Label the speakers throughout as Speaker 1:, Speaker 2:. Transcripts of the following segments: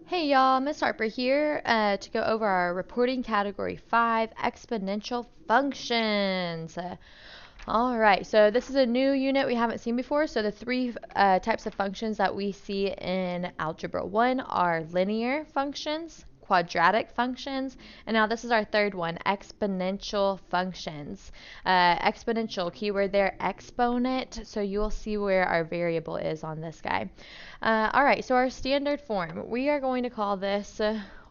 Speaker 1: Hey y'all, Miss Harper here to go over our reporting category 5, exponential functions. Alright, so this is a new unit we haven't seen before. So the three types of functions that we see in Algebra 1 are linear functions, quadratic functions, and now this is our third one, exponential functions. Exponential, keyword there, exponent, so you'll see where our variable is on this guy. Alright, so our standard form, we are going to call this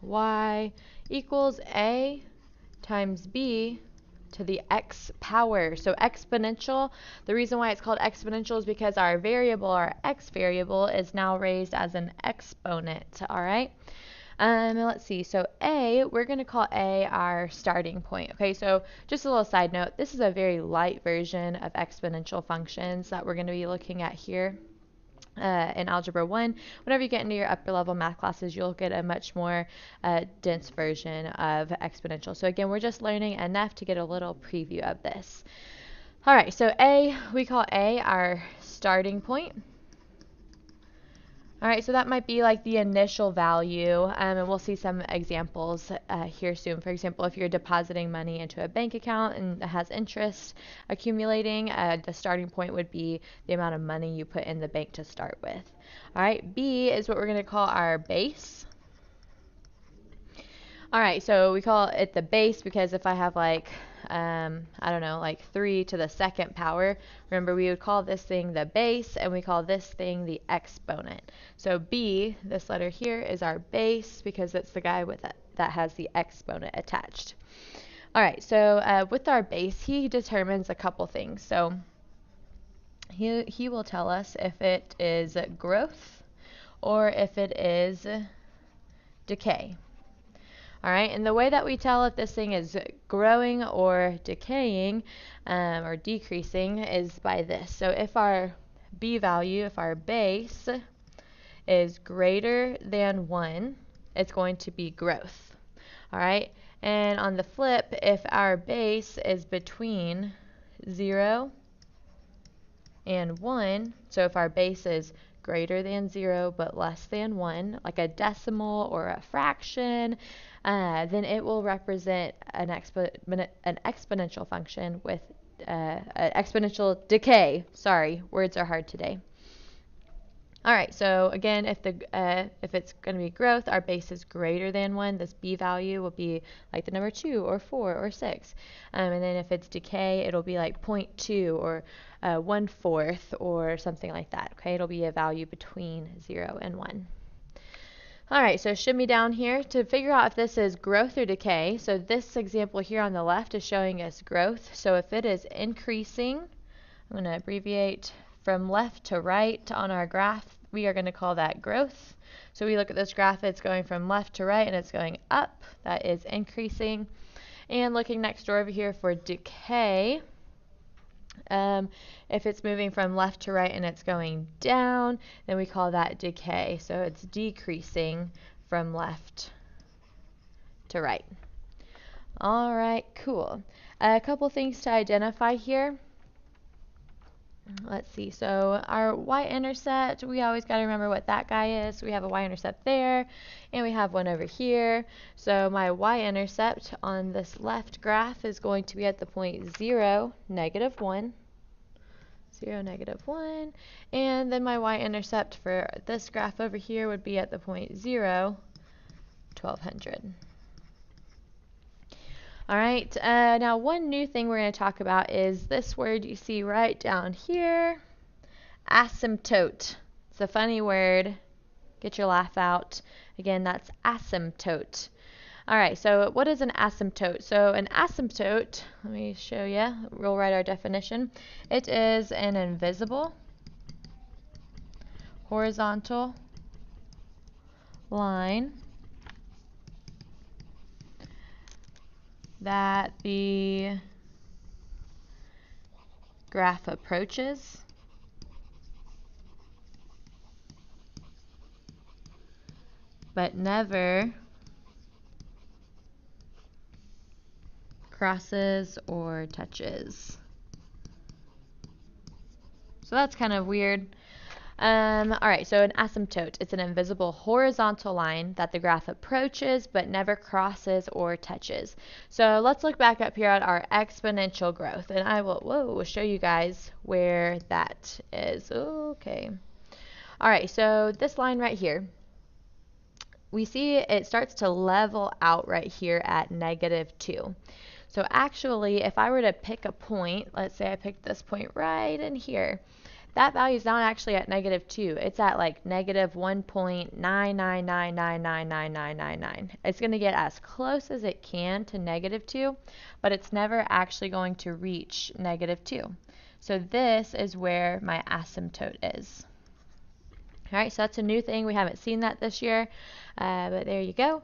Speaker 1: y equals a times b to the x power. So exponential, the reason why it's called exponential is because our variable, our x variable, is now raised as an exponent. Alright? Let's see. So A, we're going to call A our starting point. Okay, so just a little side note. This is a very light version of exponential functions that we're going to be looking at here. In Algebra 1, whenever you get into your upper level math classes, you'll get a much more dense version of exponential. So again, we're just learning enough to get a little preview of this. All right, so A, we call A our starting point. All right, so that might be like the initial value, and we'll see some examples here soon. For example, if you're depositing money into a bank account and it has interest accumulating, the starting point would be the amount of money you put in the bank to start with. All right, B is what we're going to call our base. All right, so we call it the base because if I have like, I don't know, like 3 to the second power, remember we would call this thing the base and we call this thing the exponent. So B, this letter here, is our base because it's the guy with that has the exponent attached. All right, so with our base, he determines a couple things. So he will tell us if it is growth or if it is decay. All right, and the way that we tell if this thing is growing or decaying or decreasing is by this. So if our b value, if our base is greater than 1, it's going to be growth. All right, and on the flip, if our base is between 0 and 1, so if our base is greater than 0 but less than 1, like a decimal or a fraction, then it will represent an exponential function with exponential decay. Sorry, words are hard today. All right, so again, if it's going to be growth, our base is greater than 1. This b value will be like the number 2 or 4 or 6. And then if it's decay, it'll be like 0.2 or 1/4 or something like that. Okay, it'll be a value between 0 and 1. All right, so shimmy down here to figure out if this is growth or decay. So this example here on the left is showing us growth. So if it is increasing, I'm going to abbreviate from left to right on our graph, we are going to call that growth. So we look at this graph, it's going from left to right and it's going up. That is increasing. And looking next door over here for decay, if it's moving from left to right and it's going down, then we call that decay. So it's decreasing from left to right. All right, cool. A couple things to identify here. Let's see, so our y-intercept, we always got to remember what that guy is. We have a y-intercept there, and we have one over here. So my y-intercept on this left graph is going to be at the point 0, -1. 0, -1. And then my y-intercept for this graph over here would be at the point 0, 1200. All right, now one new thing we're going to talk about is this word you see right down here, asymptote. It's a funny word. Get your laugh out. Again, that's asymptote. All right, so what is an asymptote? So an asymptote, let me show you. We'll write our definition. It is an invisible horizontal line that the graph approaches but never crosses or touches. So that's kind of weird. All right, so an asymptote, it's an invisible horizontal line that the graph approaches but never crosses or touches. So let's look back up here at our exponential growth, and I will show you guys where that is. Okay. All right, so this line right here, we see it starts to level out right here at -2. So actually, if I were to pick a point, let's say I picked this point right in here, that value is not actually at -2. It's at like -1.999999999. It's going to get as close as it can to -2, but it's never actually going to reach -2. So this is where my asymptote is. All right, so that's a new thing. We haven't seen that this year, but there you go.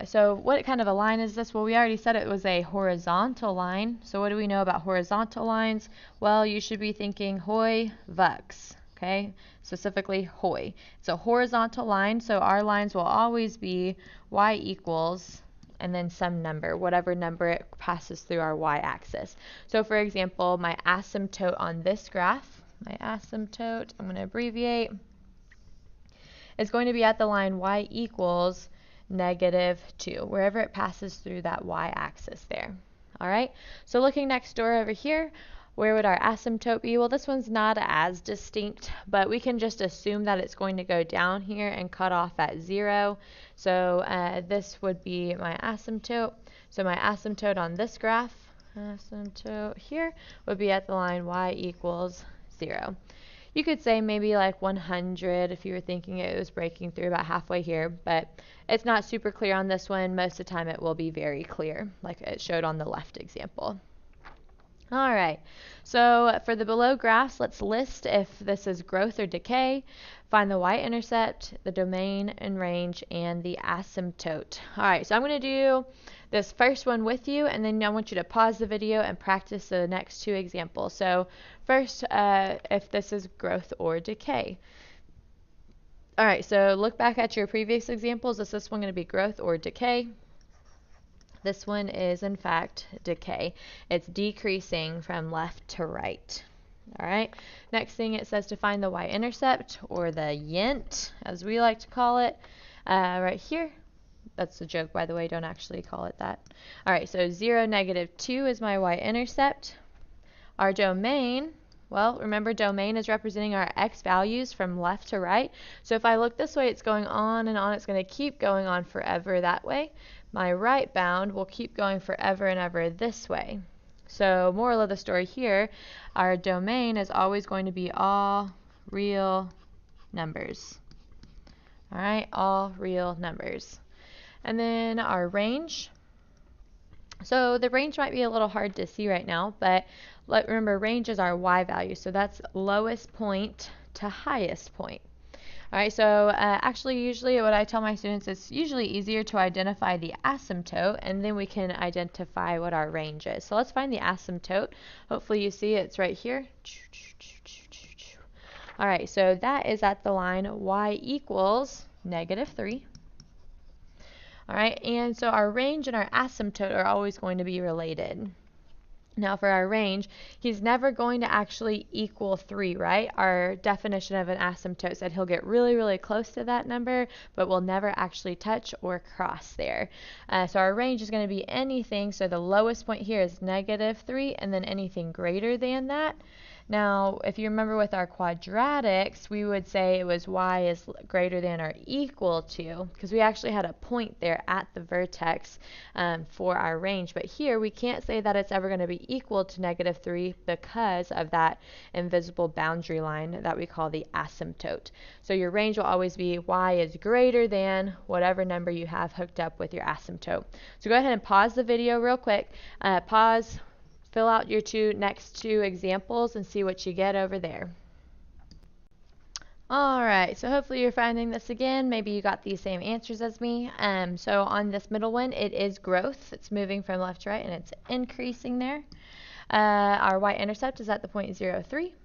Speaker 1: So what kind of a line is this? Well, we already said it was a horizontal line. So what do we know about horizontal lines? Well, you should be thinking hoi vux, okay? Specifically hoi. It's a horizontal line, so our lines will always be y equals and then some number, whatever number it passes through our y-axis. So for example, my asymptote on this graph, my asymptote, I'm going to abbreviate, is going to be at the line y equals -2, wherever it passes through that y-axis there. All right, so looking next door over here, where would our asymptote be? Well, this one's not as distinct, but we can just assume that it's going to go down here and cut off at 0. So this would be my asymptote. So my asymptote on this graph, asymptote here, would be at the line y equals 0. You could say maybe like 100 if you were thinking it was breaking through about halfway here, but it's not super clear on this one. Most of the time it will be very clear, like it showed on the left example. All right, so for the below graphs, let's list if this is growth or decay, find the y-intercept, the domain and range, and the asymptote. All right, so I'm going to do this first one with you, and then I want you to pause the video and practice the next two examples. So first, if this is growth or decay. All right, so look back at your previous examples. Is this one going to be growth or decay? This one is, in fact, decay. It's decreasing from left to right. All right. Next thing, it says to find the y-intercept, or the yint, as we like to call it, right here. That's a joke, by the way. Don't actually call it that. All right. So 0, -2 is my y-intercept. Our domain, well, remember domain is representing our x values from left to right. So if I look this way, it's going on and on. It's going to keep going on forever that way. My right bound will keep going forever and ever this way. So moral of the story here, our domain is always going to be all real numbers. All right, all real numbers. And then our range. So the range might be a little hard to see right now, but remember range is our y value. So that's lowest point to highest point. All right, so actually usually what I tell my students, it's usually easier to identify the asymptote, and then we can identify what our range is. So let's find the asymptote. Hopefully you see it's right here. All right, so that is at the line y equals -3. All right, and so our range and our asymptote are always going to be related. Now for our range, he's never going to actually equal 3, right? Our definition of an asymptote said he'll get really, really close to that number, but will never actually touch or cross there. So our range is going to be anything, so the lowest point here is -3, and then anything greater than that. Now, if you remember with our quadratics, we would say it was y is greater than or equal to, because we actually had a point there at the vertex for our range. But here, we can't say that it's ever going to be equal to -3 because of that invisible boundary line that we call the asymptote. So your range will always be y is greater than whatever number you have hooked up with your asymptote. So go ahead and pause the video real quick. Pause. Fill out your next two examples and see what you get over there. All right, so hopefully you're finding this again. Maybe you got these same answers as me. So on this middle one, it is growth. It's moving from left to right, and it's increasing there. Our y-intercept is at the point 0,3.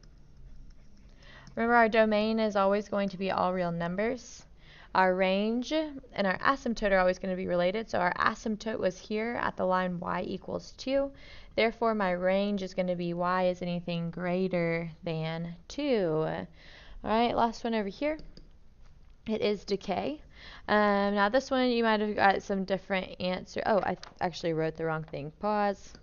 Speaker 1: Remember, our domain is always going to be all real numbers. Our range and our asymptote are always going to be related. So our asymptote was here at the line y equals 2. Therefore, my range is going to be y is anything greater than 2. All All right, last one over here. It is decay. Now this one you might have got some different answer. Oh, I actually wrote the wrong thing. Pause.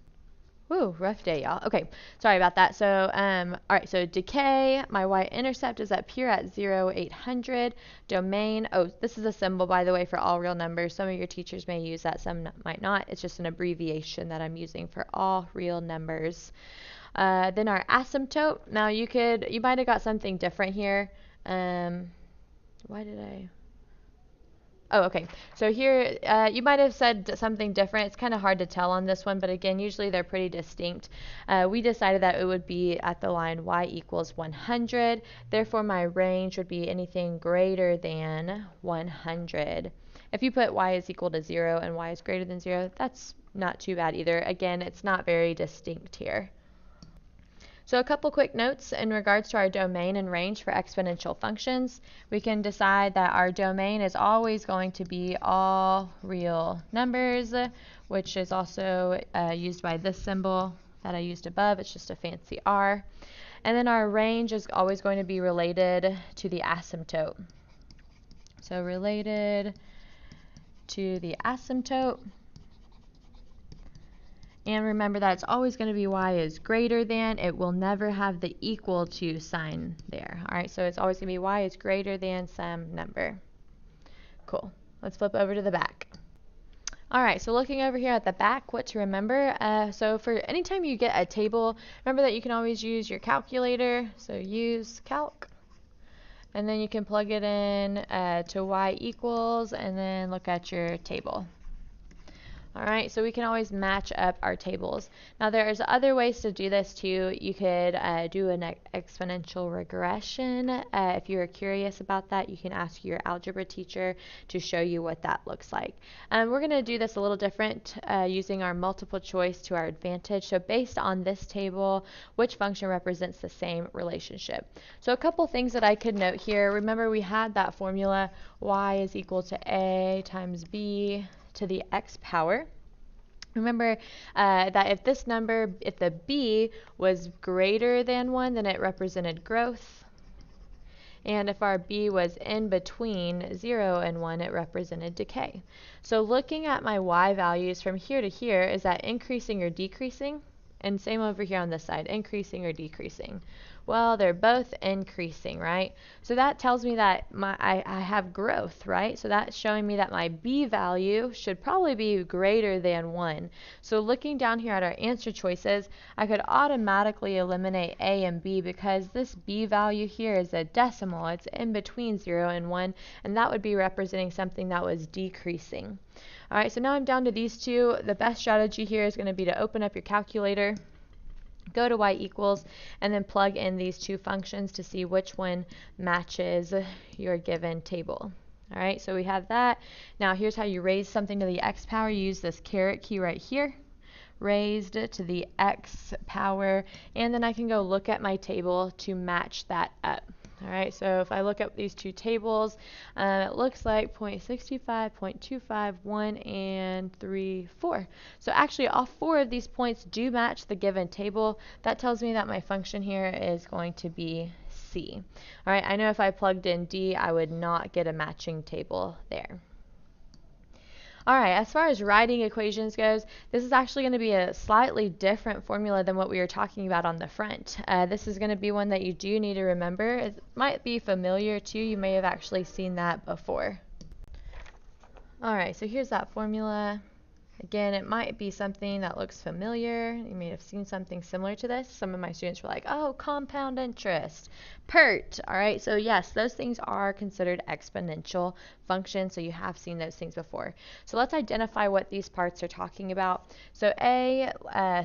Speaker 1: Woo, rough day, y'all. Okay, sorry about that. So, all right, so decay, my y-intercept is up here at 0, 800. Domain, oh, this is a symbol, by the way, for all real numbers. Some of your teachers may use that, some might not. It's just an abbreviation that I'm using for all real numbers. Then our asymptote. Now, you might have got something different here. Why did I... Oh, okay. So here, you might have said something different. It's kind of hard to tell on this one, but again, usually they're pretty distinct. We decided that it would be at the line y equals 100. Therefore, my range would be anything greater than 100. If you put y is equal to 0 and y is greater than 0, that's not too bad either. Again, it's not very distinct here. So a couple quick notes in regards to our domain and range for exponential functions. We can decide that our domain is always going to be all real numbers, which is also used by this symbol that I used above. It's just a fancy R. And then our range is always going to be related to the asymptote. So related to the asymptote. And remember that it's always going to be y is greater than. It will never have the equal to sign there. All right, so it's always going to be y is greater than some number. Cool. Let's flip over to the back. All right, so looking over here at the back, what to remember. So for anytime you get a table, remember that you can always use your calculator. So use calc. And then you can plug it in to y equals and then look at your table. All right, so we can always match up our tables. Now there's other ways to do this too. You could do an exponential regression. If you're curious about that, you can ask your algebra teacher to show you what that looks like. We're going to do this a little different using our multiple choice to our advantage. So based on this table, which function represents the same relationship? So a couple things that I could note here. Remember we had that formula y is equal to a times b to the x power. Remember that if this number, if the b was greater than 1, then it represented growth. And if our b was in between 0 and 1, it represented decay. So looking at my y values from here to here, is that increasing or decreasing? And same over here on this side, increasing or decreasing? Well, they're both increasing, right? So that tells me that I have growth, right? So that's showing me that my b value should probably be greater than 1. So looking down here at our answer choices, I could automatically eliminate a and b because this b value here is a decimal. It's in between 0 and 1, and that would be representing something that was decreasing. All right, so now I'm down to these two. The best strategy here is going to be to open up your calculator, go to y equals, and then plug in these two functions to see which one matches your given table. All right, so we have that. Now here's how you raise something to the x power. You use this caret key right here, raised to the x power, and then I can go look at my table to match that up. All right, so if I look at these two tables, it looks like 0.65, 0.25, 1, and 3, 4. So actually all 4 of these points do match the given table. That tells me that my function here is going to be C. All right, I know if I plugged in D, I would not get a matching table there. All right, as far as writing equations goes, this is actually going to be a slightly different formula than what we were talking about on the front. This is going to be one that you do need to remember. It might be familiar too. You may have actually seen that before. All right, so here's that formula. Again, it might be something that looks familiar. You may have seen something similar to this. Some of my students were like, oh, compound interest, PERT. All right, so yes, those things are considered exponential functions, so you have seen those things before. So let's identify what these parts are talking about. So A,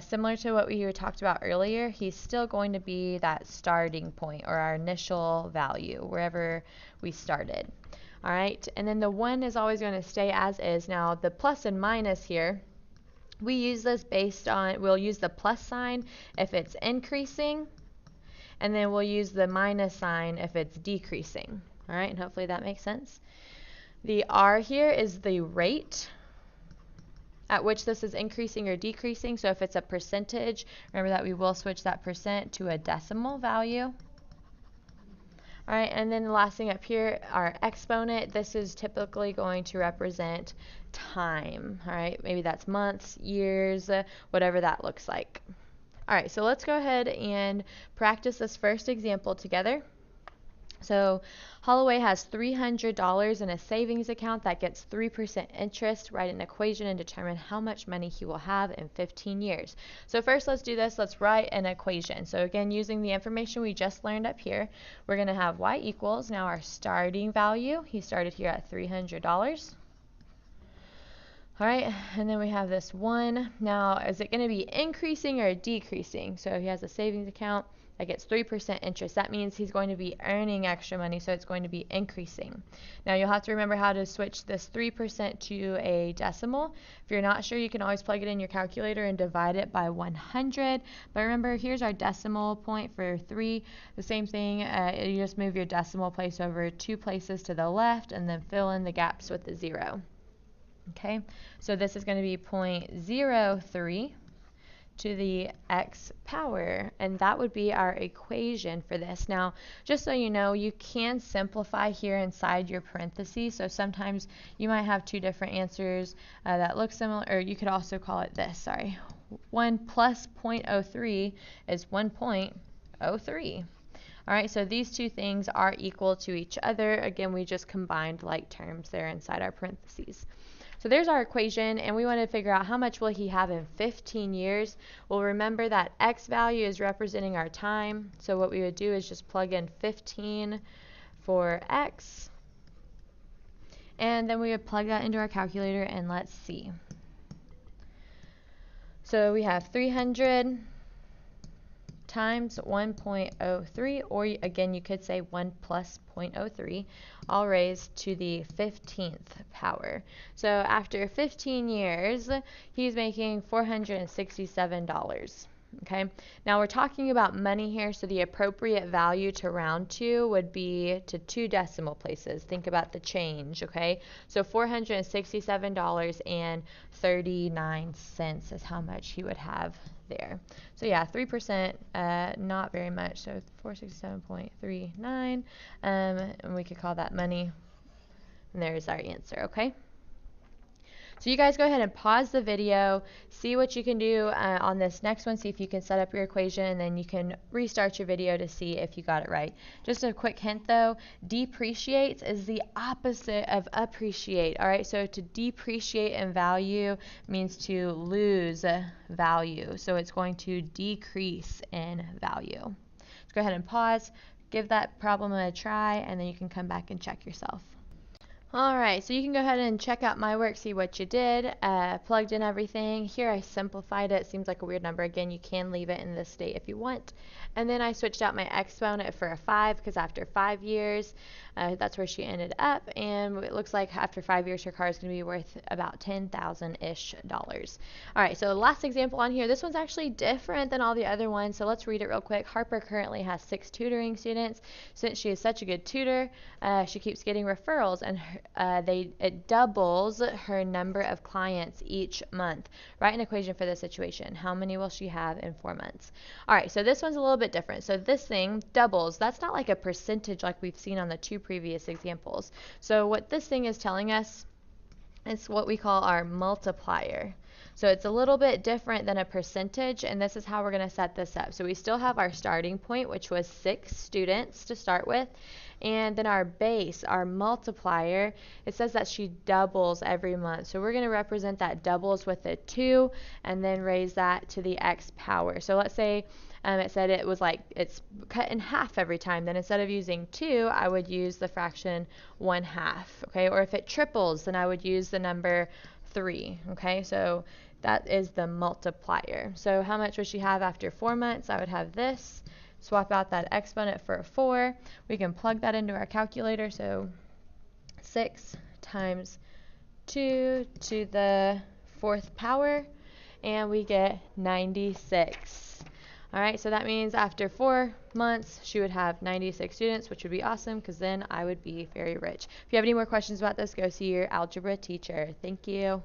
Speaker 1: similar to what we talked about earlier, he's still going to be that starting point or our initial value, wherever we started. All right, and then the 1 is always going to stay as is. Now the plus and minus here, we use this based on, we'll use the plus sign if it's increasing, and then we'll use the minus sign if it's decreasing. All right, and hopefully that makes sense. The R here is the rate at which this is increasing or decreasing. So if it's a percentage, remember that we will switch that percent to a decimal value. All right, and then the last thing up here, our exponent. This is typically going to represent time. All right, maybe that's months, years, whatever that looks like. All right, so let's go ahead and practice this first example together. So Holloway has $300 in a savings account that gets 3% interest. Write an equation and determine how much money he will have in 15 years. So first let's do this. Let's write an equation. So again, using the information we just learned up here, we're going to have y equals now our starting value. He started here at $300. All right, and then we have this 1. Now, is it going to be increasing or decreasing? So he has a savings account that gets 3% interest. That means he's going to be earning extra money, so it's going to be increasing. Now, you'll have to remember how to switch this 3% to a decimal. If you're not sure, you can always plug it in your calculator and divide it by 100. But remember, here's our decimal point for 3. The same thing, you just move your decimal place over 2 places to the left and then fill in the gaps with the 0. Okay, so this is going to be 0.03 to the x power, and that would be our equation for this. Now, just so you know, you can simplify here inside your parentheses, so sometimes you might have 2 different answers that look similar, or you could also call it this, 1 plus 0.03 is 1.03. All right, so these 2 things are equal to each other. Again, we just combined like terms there inside our parentheses. So there's our equation, and we want to figure out how much will he have in 15 years. Well, remember that x value is representing our time, so what we would do is just plug in 15 for x, and then we would plug that into our calculator, and let's see. So we have 300 times 1.03, or again you could say 1 plus 0.03, all raised to the 15th power. So after 15 years, he's making $467. Okay, now we're talking about money here, so the appropriate value to round to would be to 2 decimal places. Think about the change, okay? So $467.39 is how much he would have there. So yeah, 3%, not very much, so 467.39, and we could call that money, and there's our answer, okay? So you guys go ahead and pause the video, see what you can do on this next one, see if you can set up your equation, and then you can restart your video to see if you got it right. Just a quick hint though, depreciates is the opposite of appreciate, all right? So to depreciate in value means to lose value. So it's going to decrease in value. So go ahead and pause, give that problem a try, and then you can come back and check yourself. Alright, so you can go ahead and check out my work, see what you did, plugged in everything. Here I simplified it. Seems like a weird number. Again, you can leave it in this state if you want. And then I switched out my exponent for a 5 because after 5 years, that's where she ended up. And it looks like after 5 years, her car is going to be worth about $10,000-ish. Alright, so the last example on here, this one's actually different than all the other ones. So let's read it real quick. Harper currently has 6 tutoring students. Since she is such a good tutor, she keeps getting referrals, and it doubles her number of clients each month. Write an equation for this situation. How many will she have in 4 months? All right, so this one's a little bit different. So this thing doubles. That's not like a percentage like we've seen on the 2 previous examples. So what this thing is telling us is what we call our multiplier. So it's a little bit different than a percentage, and this is how we're going to set this up. So we still have our starting point, which was 6 students to start with, and then our base, our multiplier, it says that she doubles every month. So we're going to represent that doubles with a 2 and then raise that to the x power. So let's say it said it was like it's cut in half every time. Then instead of using 2, I would use the fraction 1/2. Okay, or if it triples, then I would use the number 3. Okay, so that is the multiplier. So how much would she have after 4 months? I would have this. Swap out that exponent for a 4. We can plug that into our calculator. So 6 times 2 to the 4th power, and we get 96. All right, so that means after 4 months, she would have 96 students, which would be awesome because then I would be very rich. If you have any more questions about this, go see your algebra teacher. Thank you.